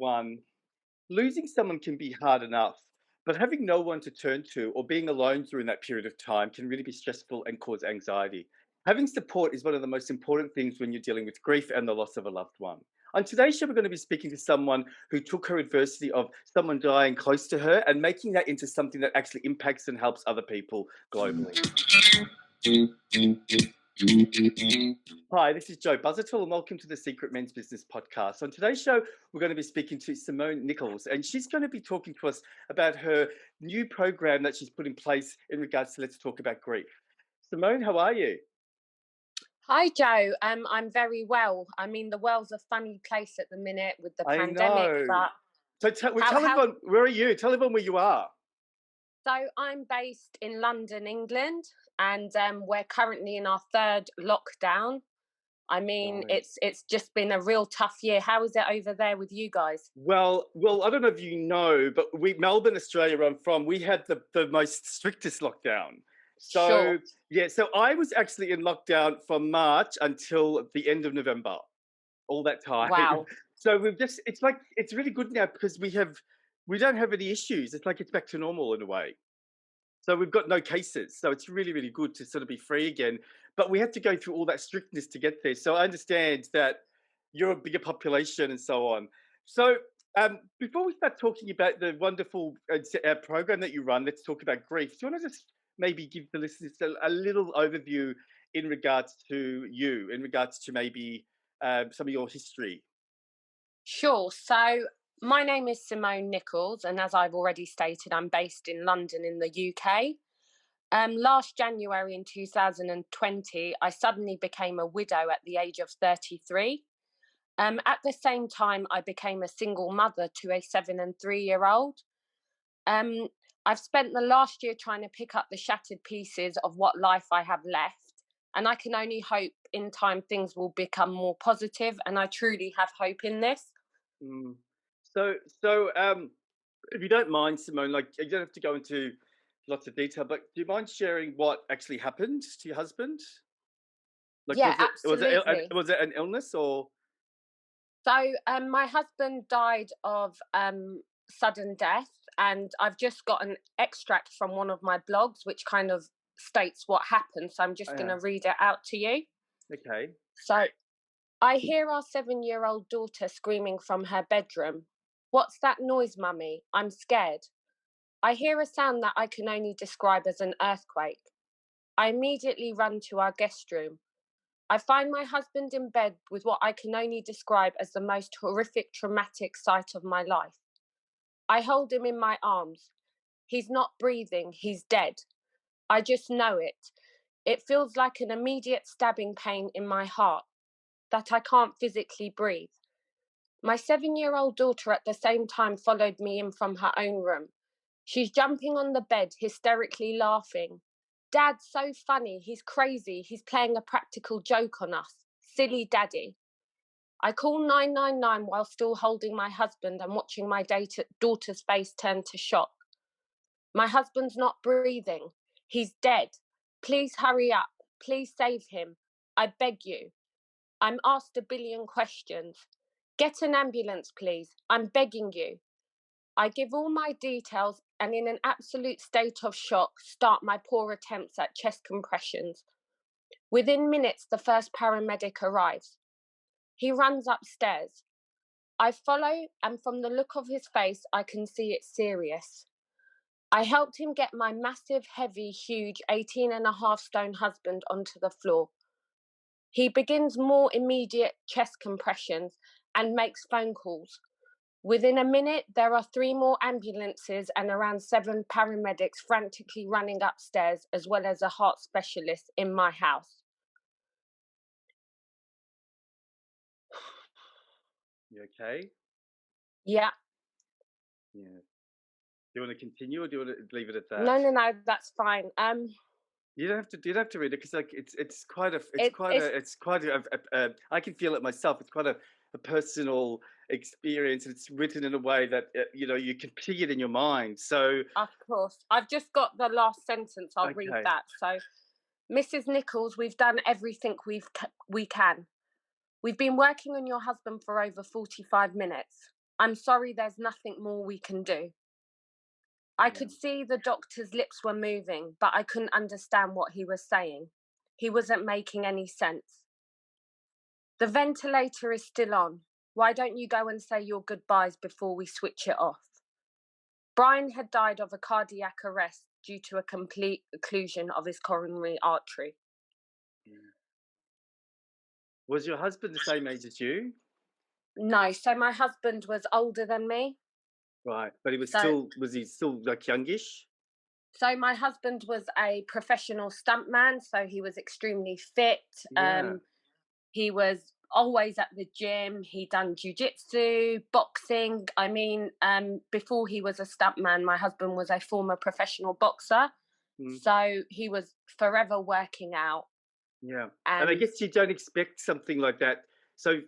one, losing someone can be hard enough, but having no one to turn to or being alone during that period of time can really be stressful and cause anxiety. Having support is one of the most important things when you're dealing with grief and the loss of a loved one. On today's show, we're going to be speaking to someone who took her adversity of someone dying close to her and making that into something that actually impacts and helps other people globally. Hi, this is Joe Buzzattle, and welcome to the Secret Men's Business Podcast. On today's show, we're going to be speaking to Simone Nickels, and she's going to be talking to us about her new program that she's put in place in regards to Let's Talk About Grief. Simone, how are you? Hi, Joe. I'm very well. I mean, the world's a funny place at the minute with the I pandemic, know. but So tell how, how? everyone, where are you? Tell everyone where you are. So I'm based in London, England, and we're currently in our third lockdown. I mean, Right. it's just been a real tough year. How is it over there with you guys? Well, I don't know if you know, but Melbourne, Australia, where I'm from, we had the most strictest lockdown. Sure. So yeah, so I was actually in lockdown from March until the end of November, all that time. Wow. So it's really good now because we don't have any issues. It's like it's back to normal in a way. So we've got no cases. So it's really, really good to sort of be free again. But we had to go through all that strictness to get there. So I understand that you're a bigger population and so on. So before we start talking about the wonderful program that you run, let's talk about grief. Do you want to just maybe give the listeners a little overview in regards to you, in regards to maybe some of your history? Sure. So my name is Simone Nickels, and as I've already stated, I'm based in London in the UK. Last January in 2020, I suddenly became a widow at the age of 33. At the same time, I became a single mother to a 7 and 3-year-old. Um, I've spent the last year trying to pick up the shattered pieces of what life I have left, and I can only hope in time things will become more positive, and I truly have hope in this. Mm. So, if you don't mind, Simone, like you don't have to go into lots of detail, but do you mind sharing what actually happened to your husband? Like, Yeah, was it absolutely. was it an illness or? So, my husband died of sudden death, and I've just got an extract from one of my blogs, which kind of states what happened. So, I'm just going to read it out to you. Okay. So, I hear our 7-year-old daughter screaming from her bedroom. What's that noise, mummy? I'm scared. I hear a sound that I can only describe as an earthquake. I immediately run to our guest room. I find my husband in bed with what I can only describe as the most horrific, traumatic sight of my life. I hold him in my arms. He's not breathing, he's dead. I just know it. It feels like an immediate stabbing pain in my heart, that I can't physically breathe. My 7-year-old daughter at the same time followed me in from her own room. She's jumping on the bed, hysterically laughing. Dad's so funny, he's crazy, he's playing a practical joke on us. Silly daddy. I call 999 while still holding my husband and watching my daughter's face turn to shock. My husband's not breathing. He's dead. Please hurry up. Please save him. I beg you. I'm asked a billion questions. Get an ambulance, please. I'm begging you. I give all my details and, in an absolute state of shock, start my poor attempts at chest compressions. Within minutes, the first paramedic arrives. He runs upstairs. I follow, and from the look of his face, I can see it's serious. I helped him get my massive, heavy, huge 18.5 stone husband onto the floor. He begins more immediate chest compressions and makes phone calls. Within a minute, there are 3 more ambulances and around 7 paramedics frantically running upstairs, as well as a heart specialist in my house. You okay? Yeah, Yeah. Do you want to continue or do you want to leave it at that? no, that's fine. You don't have to. You don't have to read it because like it's quite a It, it's I can feel it myself. It's quite a personal experience. It's written in a way that you can see it in your mind. So Of course. I've just got the last sentence. I'll read okay, that. So, Mrs. Nichols, we've done everything we can. We've been working on your husband for over 45 minutes. I'm sorry, there's nothing more we can do. I Yeah. could see the doctor's lips were moving, but I couldn't understand what he was saying. He wasn't making any sense. The ventilator is still on. Why don't you go and say your goodbyes before we switch it off? Brian had died of a cardiac arrest due to a complete occlusion of his coronary artery. Mm. Was your husband the same age as you? No, so my husband was older than me. Right, but he was So still was he still, like, youngish? so my husband was a professional stuntman, so he was extremely fit. Yeah. He was always at the gym. He done jujitsu, boxing. I mean, before he was a stuntman, my husband was a former professional boxer. Mm, So he was forever working out. yeah, and I And guess you don't expect something like that. So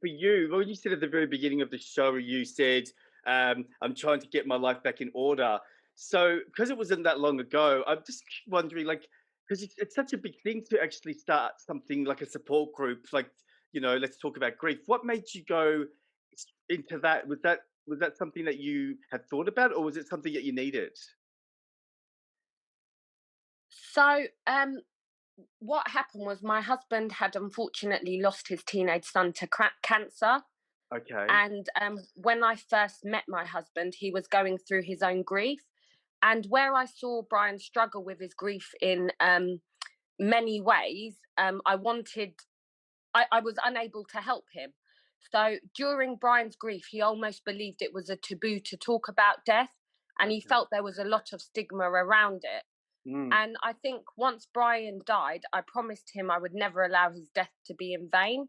for you, when you said at the very beginning of the show, you said, "I'm trying to get my life back in order." So because it wasn't that long ago, I'm just wondering, like, because it's such a big thing to actually start something like a support group, like, let's talk about grief. What made you go into that? Was that something that you had thought about, or was it something that you needed? so what happened was my husband had unfortunately lost his teenage son to cancer. Okay. And when I first met my husband, he was going through his own grief. And where I saw Brian struggle with his grief in many ways, I was unable to help him. So during Brian's grief, he almost believed it was a taboo to talk about death, and he Okay. felt there was a lot of stigma around it. Mm, And I think once Brian died, I promised him I would never allow his death to be in vain.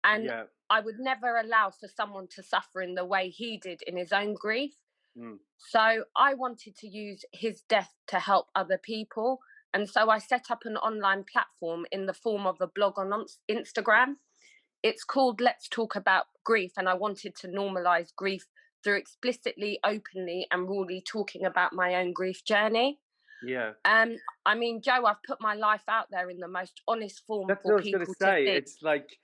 And yeah. I would never allow for someone to suffer in the way he did in his own grief. Mm, So I wanted to use his death to help other people. And so I set up an online platform in the form of a blog on Instagram. It's called Let's Talk About Grief. And I wanted to normalize grief through explicitly, openly, and rawly talking about my own grief journey. yeah. Um, I mean, Joe, I've put my life out there in the most honest form That's what for I was going to people to say. see. It's like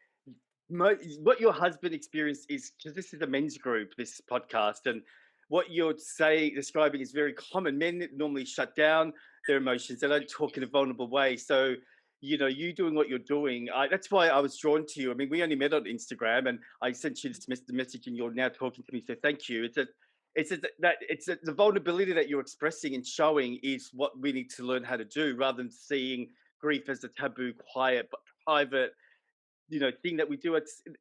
what your husband experienced is because this is a men's group, this podcast, and what you're describing is very common. Men normally shut down their emotions; they don't talk in a vulnerable way. So, you doing what you're doing. That's why I was drawn to you. I mean, we only met on Instagram, and I sent you the message, and you're now talking to me. So, thank you. The vulnerability that you're expressing and showing is what we need to learn how to do, rather than seeing grief as a taboo, quiet but private, thing that we do.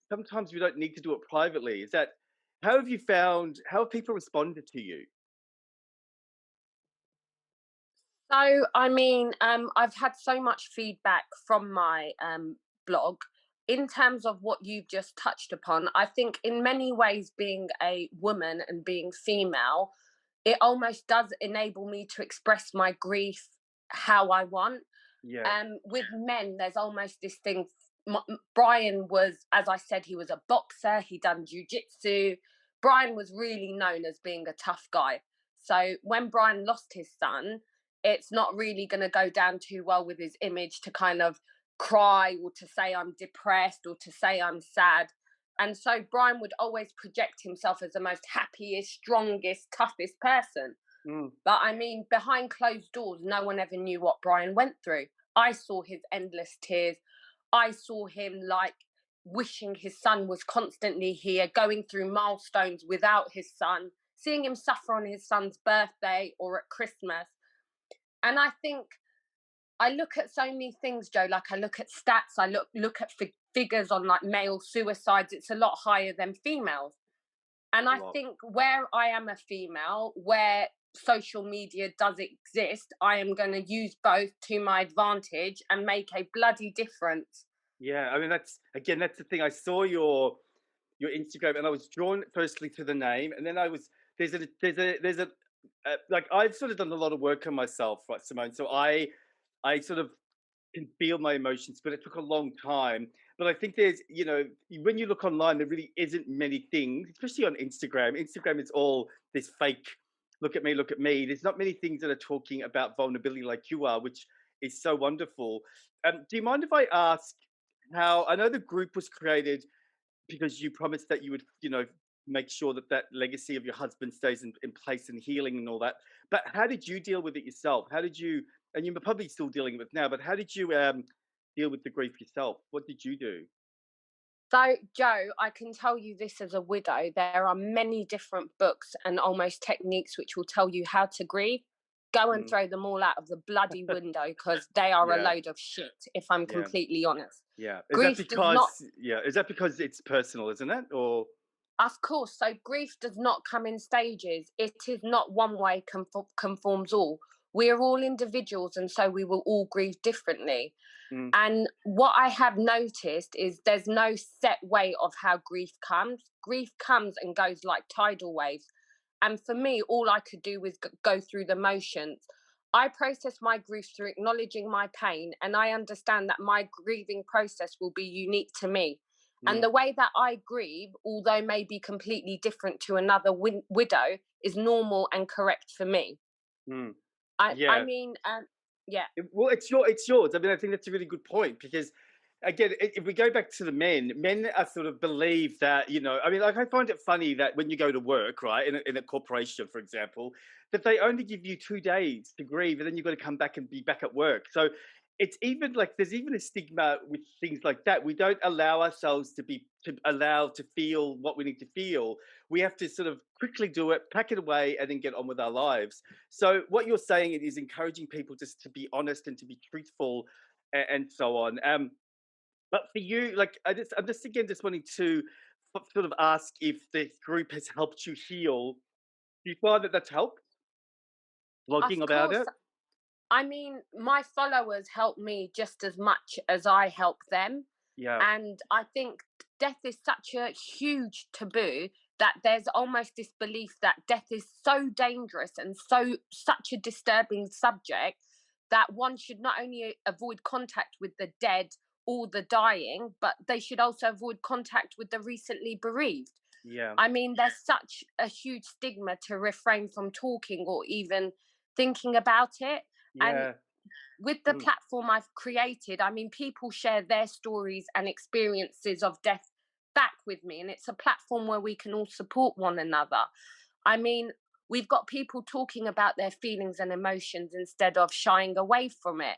Sometimes we don't need to do it privately. Is that how have people responded to you? So, I mean, I've had so much feedback from my blog in terms of what you've just touched upon. I think, in many ways, being a woman and being female, it almost does enable me to express my grief how I want. Yeah. With men, there's almost this thing. Brian was, as I said, he was a boxer. He done jujitsu. Brian was really known as being a tough guy. So when Brian lost his son, it's not really going to go down too well with his image to kind of cry or to say I'm depressed or to say I'm sad. And so Brian would always project himself as the most happiest, strongest, toughest person. Mm, But I mean, behind closed doors, no one ever knew what Brian went through. I saw his endless tears. I saw him like wishing his son was constantly here, going through milestones without his son, seeing him suffer on his son's birthday or at Christmas. And I think I look at so many things, Joe. Like I look at stats, I look at figures on like male suicides. It's a lot higher than females. And a I lot. think where I am a female, where social media does exist, I am going to use both to my advantage and make a bloody difference. Yeah. I mean, that's the thing. I saw your Instagram, and I was drawn firstly to the name, and then I was there's a like, I've sort of done a lot of work on myself, right, Simone. So I sort of can feel my emotions, but it took a long time. But I think when you look online, there really isn't many things, especially on Instagram. Instagram is all this fake, look at me, look at me. There's not many things that are talking about vulnerability like you are, which is so wonderful. Do you mind if I ask how? I know the group was created because you promised that you would, make sure that that legacy of your husband stays in place and healing and all that. But how did you deal with it yourself? How did you, and you're probably still dealing with it now, but how did you deal with the grief yourself? What did you do? So, Joe, I can tell you this as a widow, there are many different books and almost techniques which will tell you how to grieve. Go and Mm, throw them all out of the bloody window because they are a yeah, load of shit, if I'm yeah, completely honest. yeah. Grief does not, Is that because it's personal, isn't it? Or of course, so grief does not come in stages. It is not one way conforms all. We are all individuals, and so we will all grieve differently. mm, And what I have noticed is there's no set way of how grief comes. Grief comes and goes like tidal waves. And for me, all I could do was go through the motions. I process my grief through acknowledging my pain, and I understand that my grieving process will be unique to me. And mm, the way that I grieve, although may be completely different to another widow, is normal and correct for me. mm. I Yeah. mean, yeah, Well, it's yours. I mean, I think that's a really good point because, again, if we go back to the men are sort of believe that I mean, like I find it funny that when you go to work, right, in a corporation, for example, that they only give you 2 days to grieve, and then you've got to come back and be back at work. So it's even like there's even a stigma with things like that. We don't allow ourselves to allow to feel what we need to feel. We have to sort of quickly do it, pack it away, and then get on with our lives. So what you're saying is encouraging people just to be honest and to be truthful and so on. But for you, like I'm just again just wanting to sort of ask if the group has helped you heal. Do you find that that's helped? of Blogging about course. it? I mean, my followers help me just as much as I help them. Yeah, And I think death is such a huge taboo that there's almost this belief that death is so dangerous and such a disturbing subject that one should not only avoid contact with the dead or the dying, but they should also avoid contact with the recently bereaved. yeah, I mean, there's such a huge stigma to refrain from talking or even thinking about it. And yeah. with the Mm, platform I've created, I mean, people share their stories and experiences of death back with me, and it's a platform where we can all support one another. I mean, we've got people talking about their feelings and emotions instead of shying away from it.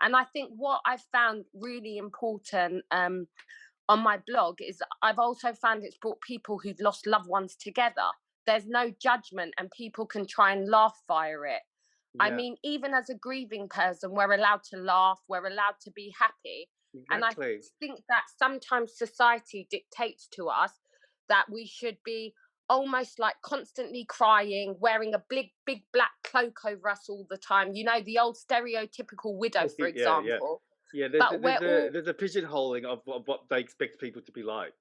And I think what I've found really important on my blog is I've also found it's brought people who've lost loved ones together. There's no judgment, and people can try and laugh via it. I yeah, mean, even as a grieving person, we're allowed to laugh, we're allowed to be happy. And I exactly. think that sometimes society dictates to us that we should be almost like constantly crying, wearing a big black cloak over us all the time. You know, the old stereotypical widow, for Yeah, yeah, example. yeah. But we're all, There's a pigeonholing of what they expect people to be like.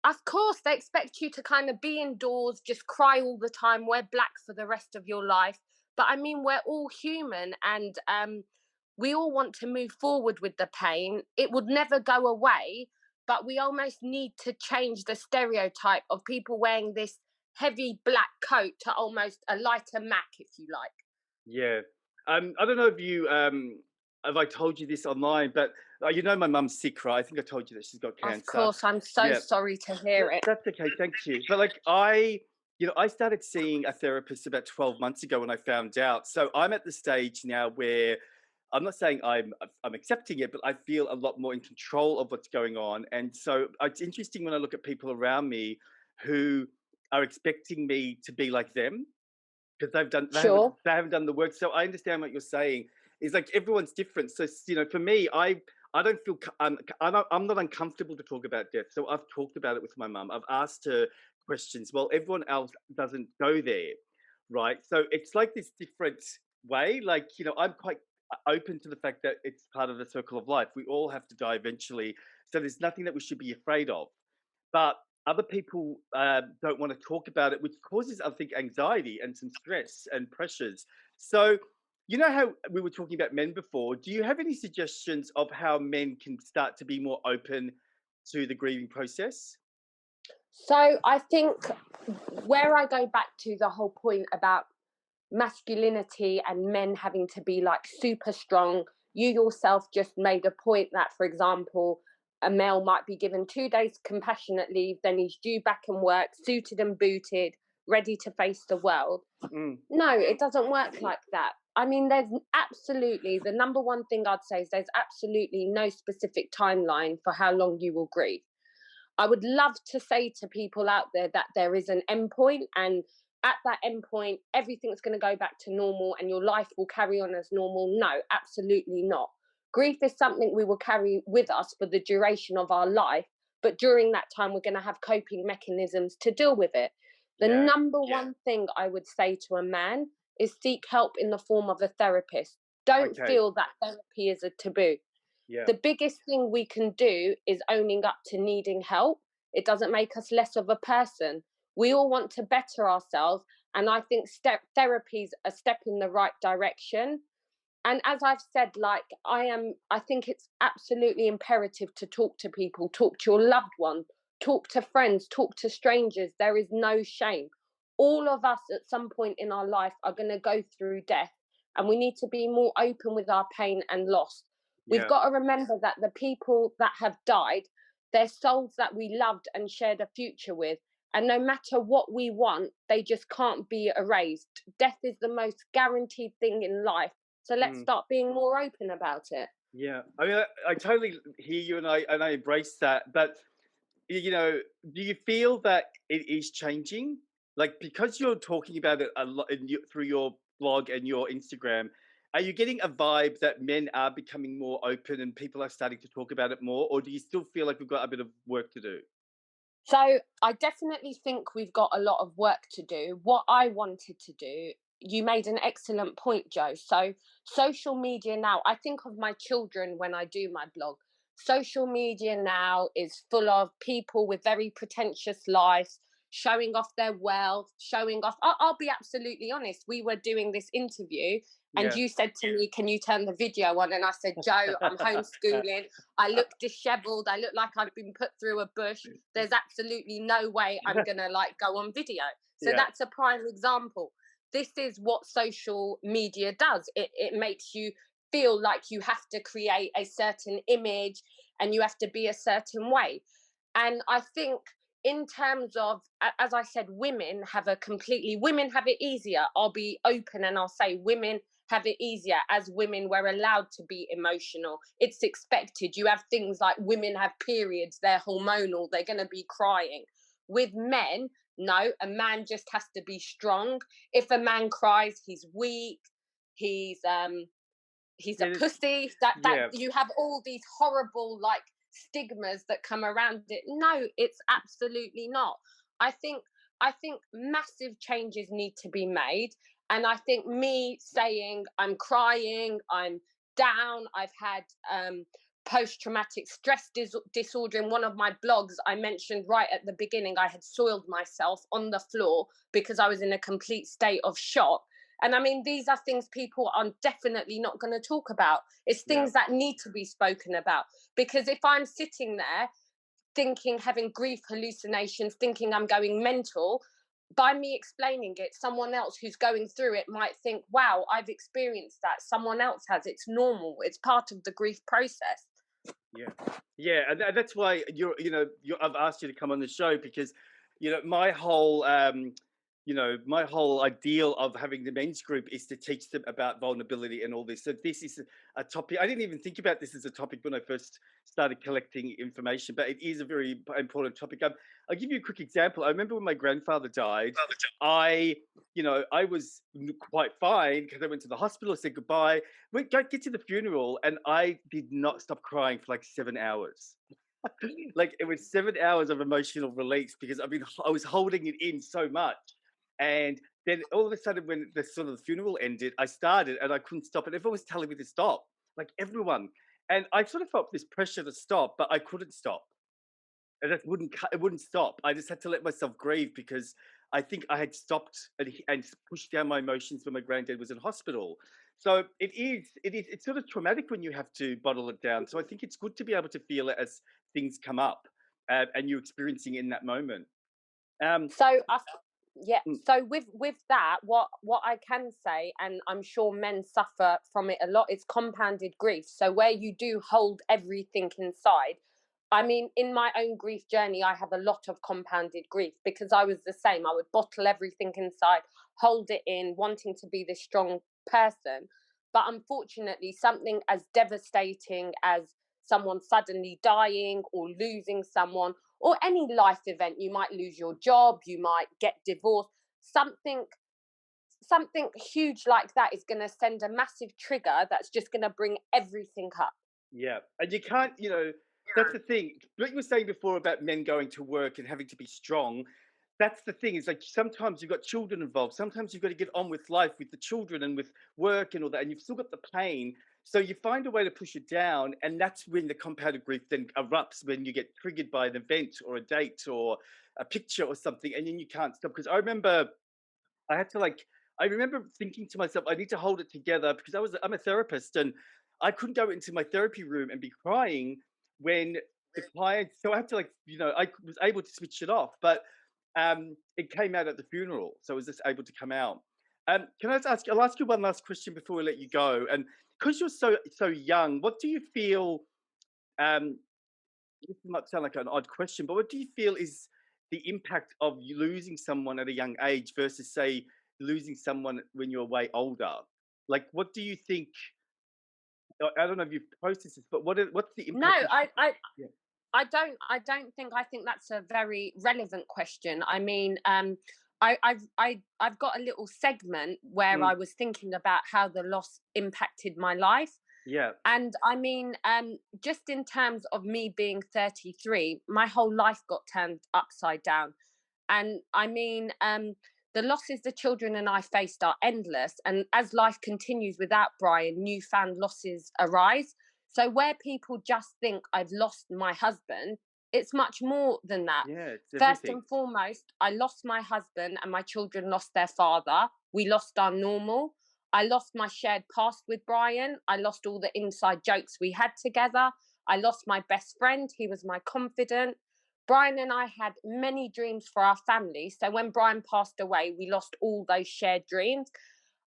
of course, they expect you to kind of be indoors, just cry all the time, wear black for the rest of your life. But I mean, we're all human, and we all want to move forward with the pain. It would never go away, but we almost need to change the stereotype of people wearing this heavy black coat to almost a lighter Mac, if you like. Yeah. I don't know if you have I told you this online, but my mum's sick, right? I think I told you that she's got Of cancer. course, I'm so Yeah, sorry to hear it. that's okay. Thank you. But like I started seeing a therapist about 12 months ago when I found out. So I'm at the stage now where I'm not saying I'm accepting it, but I feel a lot more in control of what's going on. And so it's interesting when I look at people around me who are expecting me to be like them because Sure. they haven't done the work. So I understand what you're saying. Is like everyone's different. So for me, I don't feel I'm not uncomfortable to talk about death. So I've talked about it with my mum. I've asked her questions. Well, everyone else doesn't go there, right? So it's like this different way. Like I'm quite open to the fact that it's part of the circle of life. We all have to die eventually. So there's nothing that we should be afraid of. But other people don't want to talk about it, which causes, I think, anxiety and some stress and pressures. So, you know how we were talking about men before? Do you have any suggestions of how men can start to be more open to the grieving process? So I think where I go back to the whole point about masculinity and men having to be like super strong, you yourself just made a point that, for example, a male might be given 2 days compassionate leave, then he's due back and work, suited and booted, ready to face the world. Mm. No, it doesn't work like that. I mean, there's absolutely, the number one thing I'd say is there's absolutely no specific timeline for how long you will grieve. I would love to say to people out there that there is an endpoint, and at that endpoint, everything's going to go back to normal and your life will carry on as normal. No, absolutely not. Grief is something we will carry with us for the duration of our life, but during that time, we're going to have coping mechanisms to deal with it. The Yeah. number one thing I would say to a man is seek help in the form of a therapist. Don't Okay. feel that therapy is a taboo. Yeah. The biggest thing we can do is owning up to needing help. It doesn't make us less of a person. We all want to better ourselves. And I think therapy is a step in the right direction. And as I've said, like I think it's absolutely imperative to talk to people, talk to your loved one, talk to friends, talk to strangers. There is no shame. All of us at some point in our life are going to go through death, and we need to be more open with our pain and loss. We've Yeah. got to remember that the people that have died, they're souls that we loved and shared a future with. And no matter what we want, they just can't be erased. Death is the most guaranteed thing in life. So let's Mm. start being more open about it. Yeah. I mean, I totally hear you, and I embrace that. But do you feel that it is changing? Like, because you're talking about it a lot through your blog and your Instagram, are you getting a vibe that men are becoming more open and people are starting to talk about it more, or do you still feel like we've got a bit of work to do? So I definitely think we've got a lot of work to do. What I wanted to do, you made an excellent point, Joe. So social media now, I think of my children when I do my blog. Social media now is full of people with very pretentious lives, showing off their wealth, showing off. I'll be absolutely honest. We were doing this interview, and Yeah. you said to me, "Can you turn the video on?" And I said, "Joe, I'm homeschooling. I look disheveled. I look like I've been put through a bush. There's absolutely no way I'm gonna like go on video." So Yeah. that's a prime example. This is what social media does. It makes you feel like you have to create a certain image and you have to be a certain way. And I think in terms of, as I said, women have it easier. I'll be open and I'll say women have it easier. As women, we're allowed to be emotional. It's expected. You have things like women have periods, they're hormonal, they're going to be crying. With men, no, a man just has to be strong. If a man cries, he's weak, he's he's a Yeah. pussy. That Yeah. you have all these horrible like stigmas that come around it. No, it's absolutely not. I think i think massive changes need to be made. And I think me saying I'm crying, I'm down, I've had post-traumatic stress disorder. In one of my blogs, I mentioned right at the beginning I had soiled myself on the floor because I was in a complete state of shock. And I mean, these are things people are definitely not going to talk about. It's Yeah. things that need to be spoken about. Because if I'm sitting there thinking, having grief hallucinations, thinking I'm going mental, by me explaining it, someone else who's going through it might think, wow, I've experienced that. Someone else has. It's normal. It's part of the grief process. Yeah, yeah, and that's why I've asked you to come on the show because, my whole ideal of having the men's group is to teach them about vulnerability and all this. So this is a topic I didn't even think about this as a topic when I first started collecting information, but it is a very important topic. I'll give you a quick example. I remember when my grandfather died, I, I was quite fine because I went to the hospital, said goodbye, we don't get to the funeral, and I did not stop crying for like 7 hours. Like it was 7 hours of emotional release because I was holding it in so much, and then all of a sudden when the sort of funeral ended, I started and I couldn't stop, and everyone was telling me to stop, like everyone, and I sort of felt this pressure to stop, but I couldn't stop. It wouldn't stop. I just had to let myself grieve because I think I had stopped and pushed down my emotions when my granddad was in hospital. So it's sort of traumatic when you have to bottle it down. So I think it's good to be able to feel it as things come up, and you're experiencing it in that moment. Um, So yeah, mm, so with that, what I can say, and I'm sure men suffer from it a lot, it's compounded grief. So where you do hold everything inside, I mean, in my own grief journey, I have a lot of compounded grief because I was the same. I would bottle everything inside, hold it in, wanting to be this strong person. But unfortunately, something as devastating as someone suddenly dying or losing someone, or any life event, you might lose your job, you might get divorced, something something huge like that is going to send a massive trigger that's just going to bring everything up. Yeah, and you can't, that's the thing. What you were saying before about men going to work and having to be strong, that's the thing. Is like sometimes you've got children involved. Sometimes you've got to get on with life with the children and with work and all that, and you've still got the pain. So you find a way to push it down, and that's when the compounded grief then erupts when you get triggered by an event or a date or a picture or something, and then you can't stop. Because I remember I had to like I remember thinking to myself, I need to hold it together because I'm a therapist and I couldn't go into my therapy room and be crying when the client so I had to I was able to switch it off, but it came out at the funeral. So I was just able to come out. Can I just ask I'll ask you one last question before we let you go. And because you're so young, what do you feel um this might sound like an odd question, but what do you feel is the impact of you losing someone at a young age versus, say, losing someone when you're way older? Like, what do you think? I don't know if you've processed this, but what's the No, impact of? Yeah, I don't think I think that's a very relevant question. I mean, I've got a little segment where mm, I was thinking about how the loss impacted my life. yeah, And I mean, just in terms of me being 33, my whole life got turned upside down. And I mean, the losses the children and I faced are endless. And as life continues without Brian, newfound losses arise. So where people just think I've lost my husband, it's much more than that. yeah. It's First everything. and foremost, I lost my husband and my children lost their father. We lost our normal. I lost my shared past with Brian. I lost all the inside jokes we had together. I lost my best friend. He was my confidant. Brian and I had many dreams for our family. So when Brian passed away, we lost all those shared dreams.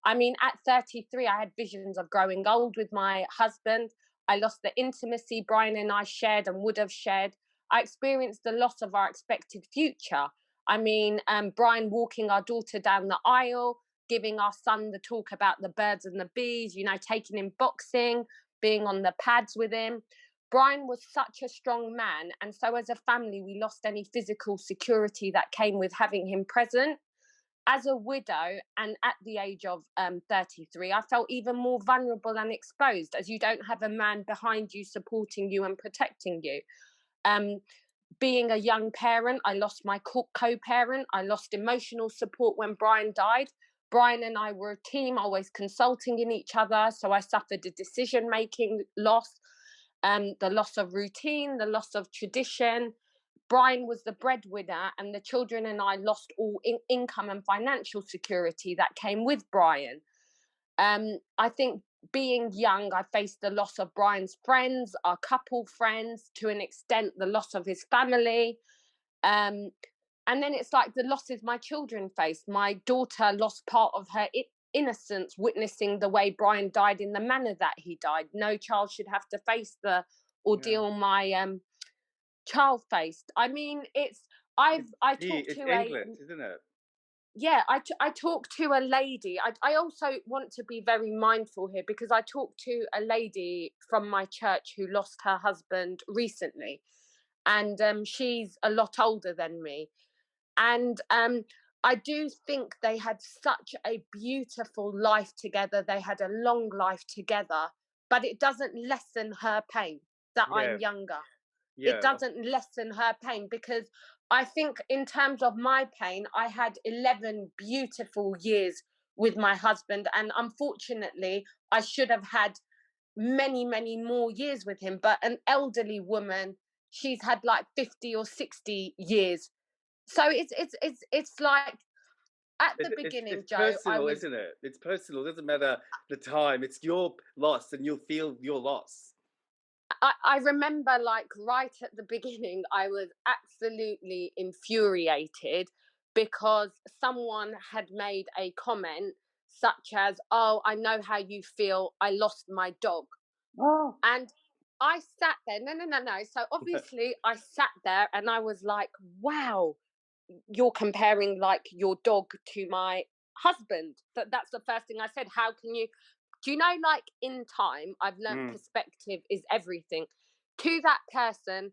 I mean, at 33, I had visions of growing old with my husband. I lost the intimacy Brian and I shared and would have shared. I experienced the loss of our expected future. I mean, Brian walking our daughter down the aisle, giving our son the talk about the birds and the bees, taking him boxing, being on the pads with him. Brian was such a strong man. And so, as a family, we lost any physical security that came with having him present. As a widow and at the age of 33, I felt even more vulnerable and exposed as you don't have a man behind you supporting you and protecting you. Um, Being a young parent, I lost my co parent. I lost emotional support when Brian died. Brian and I were a team, always consulting in each other. So I suffered a decision making loss, the loss of routine, the loss of tradition. Brian was the breadwinner, and the children and I lost all income and financial security that came with Brian. I think being young, I faced the loss of Brian's friends, our couple friends, to an extent, the loss of his family. Um, and then it's like the losses my children faced. My daughter lost part of her innocence witnessing the way Brian died in the manner that he died. No child should have to face the Yeah, ordeal my child faced. I mean, I talked it's to a endless, isn't it? yeah, I talked to a lady. I also want to be very mindful here because I talked to a lady from my church who lost her husband recently, and she's a lot older than me. And I do think they had such a beautiful life together. They had a long life together, but it doesn't lessen her pain that Yeah, I'm younger. It yeah, doesn't lessen her pain because I think, in terms of my pain, I had 11 beautiful years with my husband. And unfortunately, I should have had many, many more years with him. But an elderly woman, she's had like 50 or 60 years. So it's like at the it's beginning, Joe, I personal, was isn't it? It's personal. It doesn't matter the time. It's your loss, and you'll feel your loss. I remember, like, right at the beginning, I was absolutely infuriated because someone had made a comment such as, "Oh, I know how you feel. I lost my dog." Oh, And I sat there. No, no, no, no. So obviously, I sat there and I was like, "Wow, you're comparing like your dog to my husband." That's the first thing I said. How can you? Do you know? Like in time, I've learnt Mm, perspective is everything. To that person,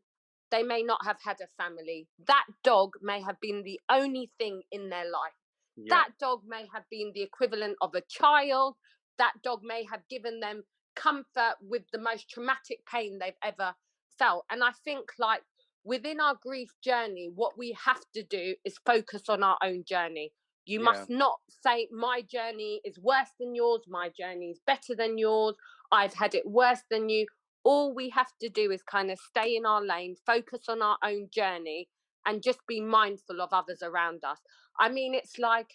they may not have had a family. That dog may have been the only thing in their life. yeah, That dog may have been the equivalent of a child. That dog may have given them comfort with the most traumatic pain they've ever felt. And I think, like, within our grief journey, what we have to do is focus on our own journey. You yeah, must not say, my journey is worse than yours, my journey is better than yours, I've had it worse than you. All we have to do is kind of stay in our lane, focus on our own journey, and just be mindful of others around us. I mean, it's like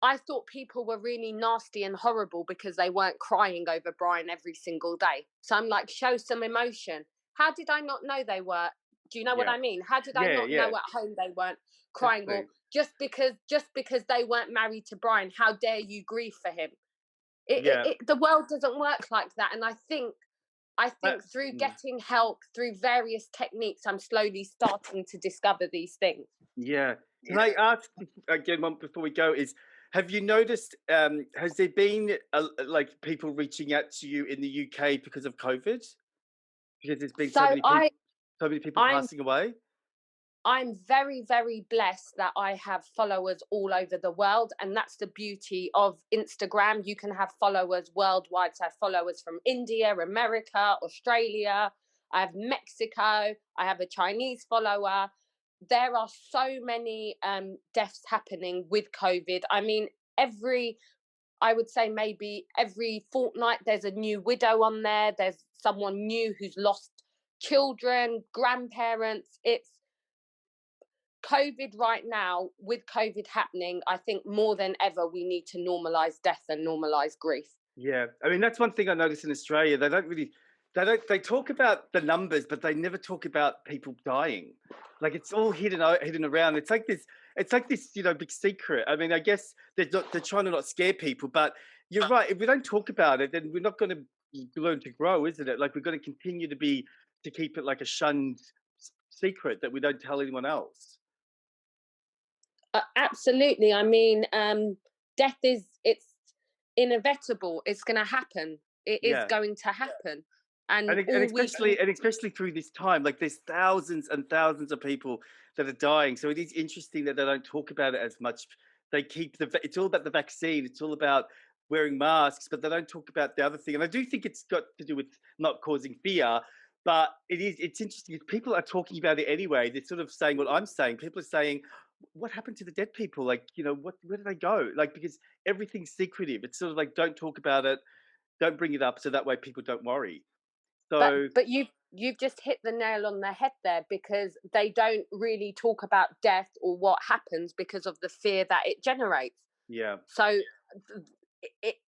I thought people were really nasty and horrible because they weren't crying over Brian every single day. So I'm like, show some emotion. How did I not know they were? Do you know what yeah, I mean? How did I yeah, not yeah, know at home they weren't crying? Or definitely. just because they weren't married to Brian, how dare you grieve for him? Yeah, The world doesn't work like that. And I but, think through mm, getting help through various techniques, I'm slowly starting to discover these things. yeah. Can I ask again one before we go? Is have you noticed? Has there been like people reaching out to you in the UK because of COVID? Because there's been So so many people I'm passing away. I'm very, very blessed that I have followers all over the world. And that's the beauty of Instagram. You can have followers worldwide. So I have followers from India, America, Australia. I have Mexico. I have a Chinese follower. There are so many deaths happening with COVID. I mean, I would say maybe every fortnight, there's a new widow on there. There's someone new who's lost children, grandparents. It's COVID right now, with COVID happening, I think more than ever, we need to normalize death and normalize grief. Yeah, I mean that's one thing I noticed in Australia. They talk about the numbers, but they never talk about people dying. Like it's all hidden around. It's like this, big secret. I mean, I guess they're trying to not scare people, but you're right. If we don't talk about it, then we're not going to learn to grow, isn't it? Like we're going to continue to keep it like a shunned secret that we don't tell anyone else. Absolutely. I mean, death it's inevitable. It's going to happen. It is Yeah. going to happen. And And all we can. especially through this time, like there's thousands and thousands of people that are dying. So it is interesting that they don't talk about it as much. They keep it's all about the vaccine. It's all about wearing masks, but they don't talk about the other thing. And I do think it's got to do with not causing fear, but it's interesting. If people are talking about it anyway, they're sort of saying what I'm saying. People are saying, what happened to the dead people? Like, where did they go? Like, because everything's secretive. It's sort of like, don't talk about it. Don't bring it up. So that way people don't worry. But So you've just hit the nail on the head there, because they don't really talk about death or what happens because of the fear that it generates. yeah, So,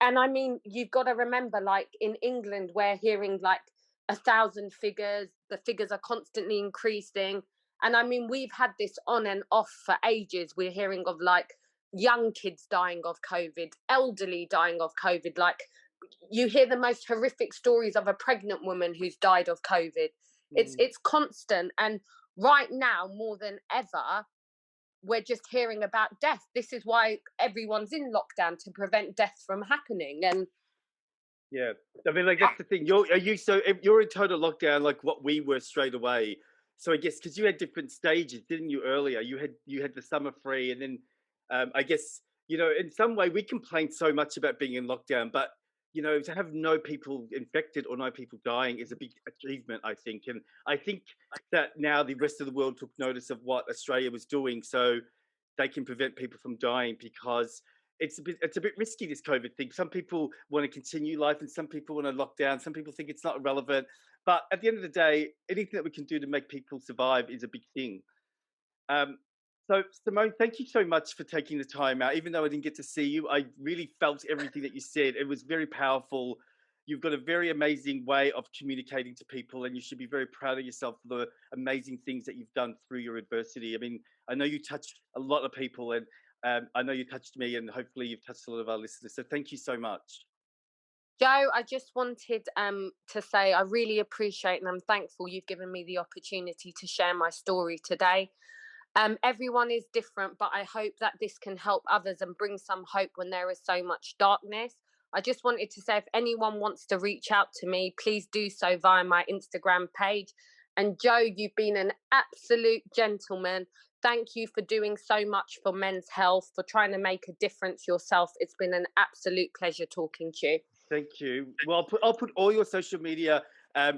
and I mean, you've got to remember, like in England, we're hearing like 1,000 figures. The figures are constantly increasing, and I mean, we've had this on and off for ages. We're hearing of like young kids dying of COVID, elderly dying of COVID. Like you hear the most horrific stories of a pregnant woman who's died of COVID. It's mm, it's constant, and right now more than ever we're just hearing about death. This is why everyone's in lockdown, to prevent death from happening. And yeah. I mean, like that's the thing. You're in total lockdown, like what we were straight away. So I guess because you had different stages, didn't you? Earlier, you had the summer free, and then I guess in some way we complained so much about being in lockdown, but to have no people infected or no people dying is a big achievement, I think. And I think that now the rest of the world took notice of what Australia was doing, so they can prevent people from dying because it's a bit risky, this COVID thing. Some people want to continue life and some people want to lock down. Some people think it's not relevant. But at the end of the day, anything that we can do to make people survive is a big thing. Um, so Simone, thank you so much for taking the time out. Even though I didn't get to see you, I really felt everything that you said. It was very powerful. You've got a very amazing way of communicating to people, and you should be very proud of yourself for the amazing things that you've done through your adversity. I mean, I know you touched a lot of people, and I know you touched me, and hopefully you've touched a lot of our listeners. So thank you so much. Joe, I just wanted to say I really appreciate and I'm thankful you've given me the opportunity to share my story today. Everyone is different, but I hope that this can help others and bring some hope when there is so much darkness. I just wanted to say if anyone wants to reach out to me, please do so via my Instagram page. And Joe, you've been an absolute gentleman. Thank you for doing so much for men's health, for trying to make a difference yourself. It's been an absolute pleasure talking to you. Thank you. Well, I'll put all your social media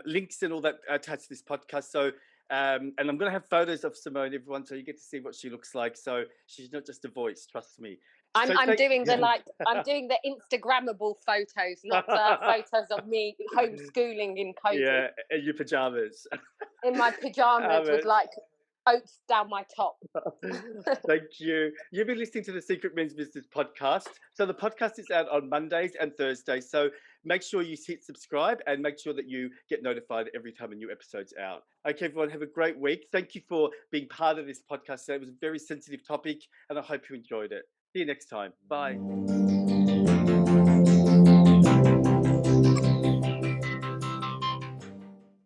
links and all that attached to this podcast. So, and I'm going to have photos of Simone, everyone, so you get to see what she looks like. So she's not just a voice, trust me. I'm, So I'm thank doing the I'm doing the Instagrammable photos, not the photos of me homeschooling in COVID yeah, in your pajamas. in my pajamas with like oats down my top. Thank you. You've been listening to the Secret Men's Business podcast. So the podcast is out on Mondays and Thursdays. So make sure you hit subscribe and make sure that you get notified every time a new episode's out. Okay, everyone, have a great week. Thank you for being part of this podcast. It was a very sensitive topic, and I hope you enjoyed it. See you next time. Bye.